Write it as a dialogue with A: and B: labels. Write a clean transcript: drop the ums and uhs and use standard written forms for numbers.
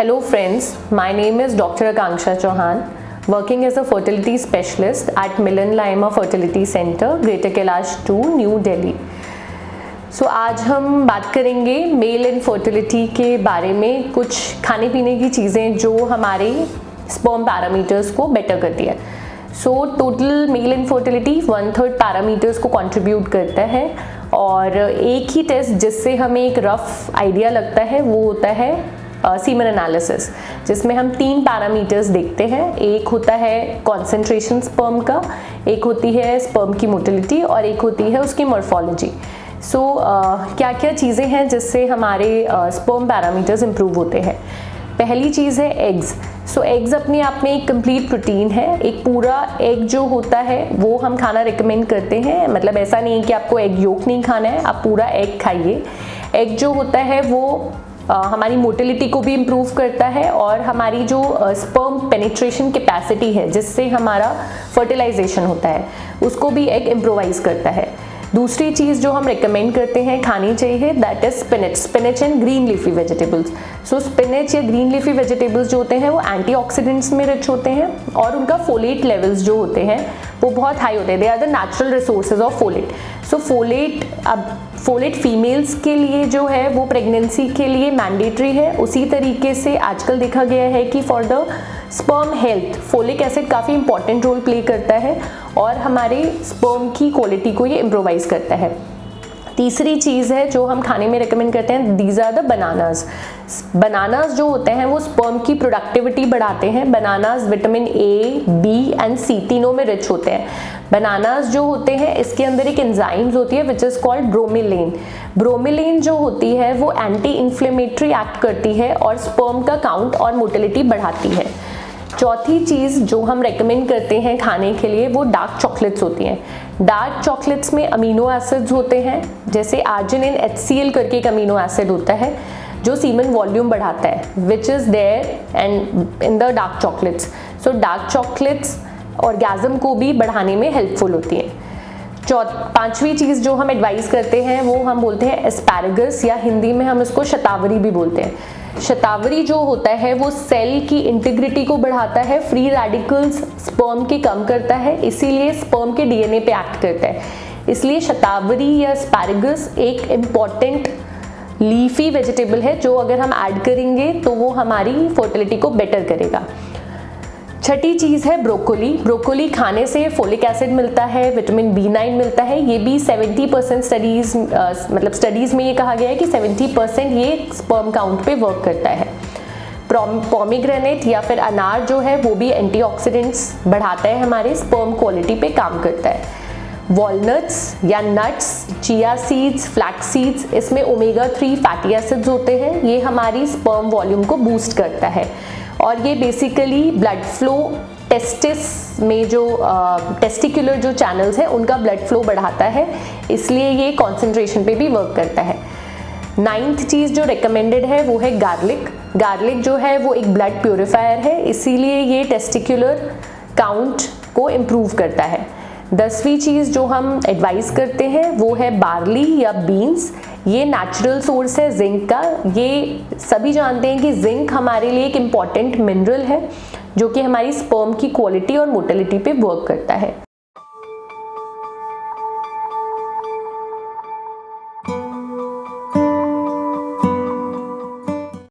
A: Hello friends, my name is Dr. Akanksha Chauhan, working as a fertility specialist at Milan Lima Fertility Center, Greater Kailash 2, New Delhi. So आज हम बात करेंगे male infertility के बारे में, कुछ खाने पीने की चीज़ें जो हमारे स्पर्म पैरामीटर्स को बेटर करती है. So total male infertility 1/3 parameters को कंट्रीब्यूट करता है और एक ही टेस्ट जिससे हमें एक रफ आइडिया लगता है वो होता है सीमन एनालिसिस, जिसमें हम 3 पैरामीटर्स देखते हैं. एक होता है कॉन्सेंट्रेशन स्पर्म का, एक होती है स्पर्म की मोटिलिटी और एक होती है उसकी मॉर्फोलॉजी. सो क्या क्या चीज़ें हैं जिससे हमारे स्पर्म पैरामीटर्स इम्प्रूव होते हैं. पहली चीज़ है एग्स. सो एग्स अपने आप में एक कंप्लीट प्रोटीन है. एक पूरा एग जो होता है वो हम खाना रिकमेंड करते हैं. मतलब ऐसा नहीं है कि आपको एग योक नहीं खाना है, आप पूरा एग खाइए. एग जो होता है वो हमारी मोटिलिटी को भी इम्प्रूव करता है और हमारी जो स्पर्म पेनिट्रेशन कैपेसिटी है जिससे हमारा फर्टिलाइजेशन होता है उसको भी एग इम्प्रोवाइज करता है. दूसरी चीज़ जो हम रिकमेंड करते हैं खानी चाहिए that is spinach and green leafy vegetables. So spinach या ग्रीन लीफी वेजिटेबल्स जो होते हैं वो एंटीऑक्सीडेंट्स में रिच होते हैं और उनका फोलेट लेवल्स जो होते हैं वो बहुत हाई होते हैं. They are the natural resources of folate. So folate females के लिए जो है वो प्रेगनेंसी के लिए मैंडेटरी है. उसी तरीके से आजकल देखा गया है कि for the sperm health folic acid काफ़ी इंपॉर्टेंट रोल प्ले करता है और हमारे स्पर्म की क्वालिटी को ये इम्प्रोवाइज करता है. तीसरी चीज़ है जो हम खाने में रिकमेंड करते हैं, these are the bananas. Bananas जो होते हैं वो स्पर्म की प्रोडक्टिविटी बढ़ाते हैं. Bananas vitamin A, B and C तीनों में रिच होते हैं. बनानास जो होते हैं इसके अंदर एक एंजाइम्स होती है विच इज़ कॉल्ड ब्रोमिलेन. ब्रोमिलेन जो होती है वो एंटी इन्फ्लेमेटरी एक्ट करती है और स्पर्म का काउंट और मोटिलिटी बढ़ाती है. चौथी चीज़ जो हम रेकमेंड करते हैं खाने के लिए वो डार्क चॉकलेट्स होती हैं. डार्क चॉकलेट्स में अमीनो एसिड्स होते हैं, जैसे आर्जिनिन HCl करके एक अमीनो एसिड होता है जो सीमन वॉल्यूम बढ़ाता है, which is there and in the dark chocolates. So dark chocolates orgasm को भी बढ़ाने में हेल्पफुल होती हैं. पांचवी चीज़ जो हम एडवाइस करते हैं वो हम बोलते हैं एस्पैरागस, या हिंदी में हम इसको शतावरी भी बोलते हैं. शतावरी जो होता है वो सेल की इंटीग्रिटी को बढ़ाता है, फ्री रेडिकल्स स्पर्म के कम करता है, इसीलिए स्पर्म के DNA पे एक्ट करता है. इसलिए शतावरी या एस्पैरागस एक इम्पॉर्टेंट लीफी वेजिटेबल है जो अगर हम ऐड करेंगे तो वो हमारी फर्टिलिटी को बेटर करेगा. छठी चीज़ है ब्रोकोली. ब्रोकोली खाने से फोलिक एसिड मिलता है, विटामिन B9 मिलता है. ये भी 70% स्टडीज़ में ये कहा गया है कि 70% ये स्पर्म काउंट पे वर्क करता है. पोमीग्रेनेट या फिर अनार जो है वो भी एंटीऑक्सीडेंट्स बढ़ाता है, हमारे स्पर्म क्वालिटी पे काम करता है. वॉलनट्स या nuts, chia seeds, flax seeds, इसमें ओमेगा 3 फैटी एसिड्स होते हैं. ये हमारी स्पर्म वॉल्यूम को बूस्ट करता है और ये बेसिकली ब्लड फ्लो टेस्टिस में जो टेस्टिकुलर जो चैनल्स हैं उनका ब्लड फ्लो बढ़ाता है, इसलिए ये कॉन्सेंट्रेशन पे भी वर्क करता है. 9th चीज़ जो रिकमेंडेड है वो है गार्लिक. गार्लिक जो है वो एक ब्लड प्योरीफायर है, इसीलिए ये टेस्टिकुलर काउंट को इम्प्रूव करता है. 10वीं चीज़ जो हम एडवाइस करते हैं वो है बार्ली या बीन्स. ये नेचुरल सोर्स है जिंक का. ये सभी जानते हैं कि जिंक हमारे लिए एक इम्पॉर्टेंट मिनरल है जो कि हमारी स्पर्म की क्वालिटी और मोटिलिटी पे वर्क करता है.